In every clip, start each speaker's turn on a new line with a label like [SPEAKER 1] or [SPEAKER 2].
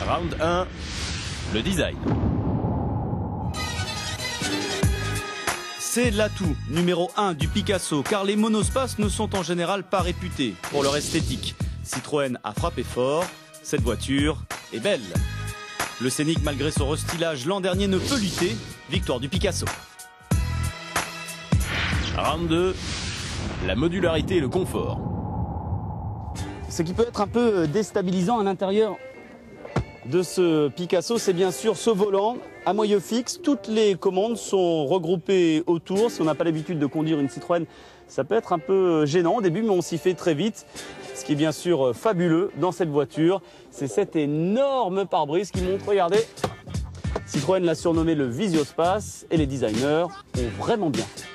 [SPEAKER 1] Round 1, le design.
[SPEAKER 2] C'est l'atout numéro 1 du Picasso, car les monospaces ne sont en général pas réputés pour leur esthétique. Citroën a frappé fort, cette voiture est belle. Le Scénic, malgré son restylage l'an dernier, ne peut lutter. Victoire du Picasso.
[SPEAKER 1] Round 2, la modularité et le confort.
[SPEAKER 2] Ce qui peut être un peu déstabilisant à l'intérieur de ce Picasso, c'est bien sûr ce volant à moyeu fixe. Toutes les commandes sont regroupées autour. Si on n'a pas l'habitude de conduire une Citroën, ça peut être un peu gênant au début, mais on s'y fait très vite. Ce qui est bien sûr fabuleux dans cette voiture, c'est cet énorme pare-brise qui montre, regardez, Citroën l'a surnommé le Visiospace et les designers ont vraiment bien fait.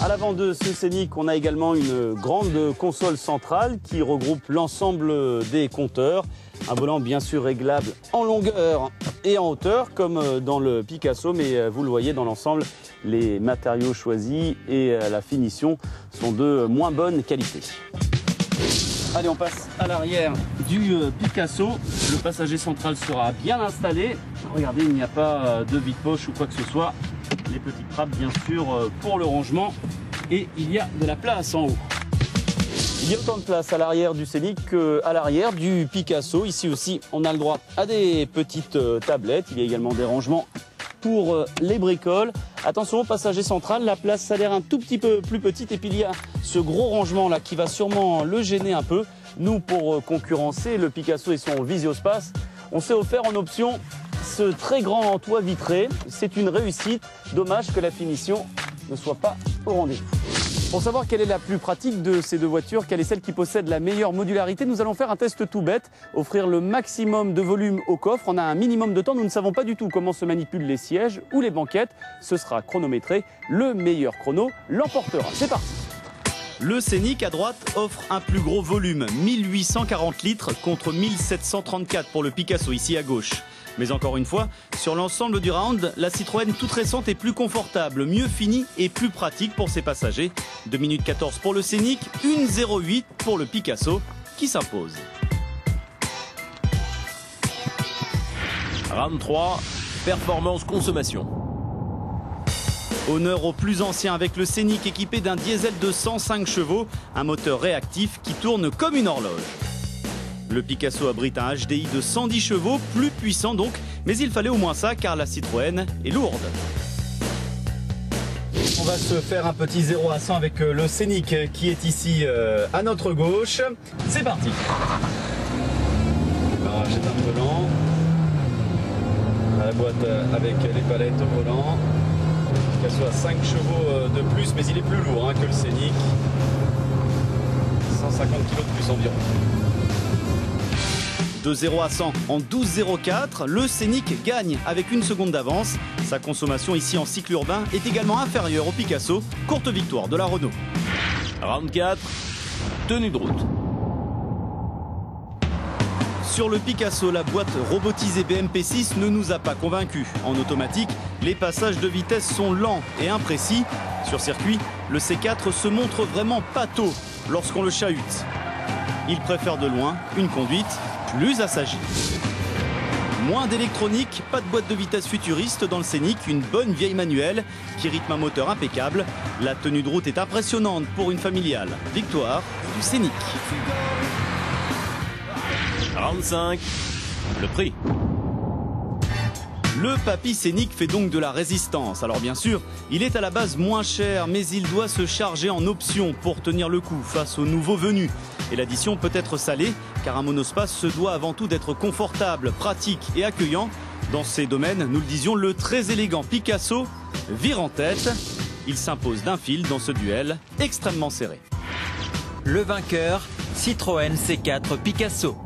[SPEAKER 2] À l'avant de ce Scénic, on a également une grande console centrale qui regroupe l'ensemble des compteurs. Un volant bien sûr réglable en longueur et en hauteur comme dans le Picasso, mais vous le voyez dans l'ensemble, les matériaux choisis et la finition sont de moins bonne qualité. Allez, on passe à l'arrière du Picasso. Le passager central sera bien installé. Regardez, il n'y a pas de vide-poche ou quoi que ce soit. Les petites trappes bien sûr pour le rangement et il y a de la place en haut. Il y a autant de place à l'arrière du Scénic qu'à l'arrière du Picasso. Ici aussi, on a le droit à des petites tablettes. Il y a également des rangements pour les bricoles. Attention au passager central, la place a l'air un tout petit peu plus petite. Et puis il y a ce gros rangement là qui va sûrement le gêner un peu. Nous, pour concurrencer le Picasso et son Visiospace, on s'est offert en option ce très grand toit vitré. C'est une réussite. Dommage que la finition ne soit pas au rendez-vous. Pour savoir quelle est la plus pratique de ces deux voitures, quelle est celle qui possède la meilleure modularité, nous allons faire un test tout bête, offrir le maximum de volume au coffre. On a un minimum de temps, nous ne savons pas du tout comment se manipulent les sièges ou les banquettes. Ce sera chronométré, le meilleur chrono l'emportera. C'est parti. Le Scénic à droite offre un plus gros volume, 1840 litres contre 1734 pour le Picasso ici à gauche. Mais encore une fois, sur l'ensemble du round, la Citroën toute récente est plus confortable, mieux finie et plus pratique pour ses passagers. 2 minutes 14 pour le Scénic, 1,08 pour le Picasso qui s'impose.
[SPEAKER 1] Round 3, performance consommation.
[SPEAKER 2] Honneur aux plus anciens avec le Scénic équipé d'un diesel de 105 chevaux, un moteur réactif qui tourne comme une horloge. Le Picasso abrite un HDI de 110 chevaux, plus puissant donc, mais il fallait au moins ça car la Citroën est lourde. On va se faire un petit 0 à 100 avec le Scénic qui est ici à notre gauche. C'est parti. Le barrage est un peu lent. La boîte avec les palettes au volant. Le Picasso a 5 chevaux de plus, mais il est plus lourd que le Scénic. 150 kg de plus environ. De 0 à 100 en 12,04, le Scénic gagne avec 1 seconde d'avance. Sa consommation ici en cycle urbain est également inférieure au Picasso. Courte victoire de la Renault.
[SPEAKER 1] Round 4, tenue de route.
[SPEAKER 2] Sur le Picasso, la boîte robotisée BMP6 ne nous a pas convaincus. En automatique, les passages de vitesse sont lents et imprécis. Sur circuit, le C4 se montre vraiment pâteau lorsqu'on le chahute. Il préfère de loin une conduite plus assagée. Moins d'électronique, pas de boîte de vitesse futuriste dans le Scénic, une bonne vieille manuelle qui rythme un moteur impeccable. La tenue de route est impressionnante pour une familiale. Victoire du Scénic.
[SPEAKER 1] Round 5, le prix.
[SPEAKER 2] Le papy Scénic fait donc de la résistance. Alors bien sûr, il est à la base moins cher, mais il doit se charger en options pour tenir le coup face aux nouveaux venus. Et l'addition peut être salée, car un monospace se doit avant tout d'être confortable, pratique et accueillant. Dans ces domaines, nous le disions, le très élégant Picasso vire en tête. Il s'impose d'un fil dans ce duel extrêmement serré.
[SPEAKER 3] Le vainqueur, Citroën C4 Picasso.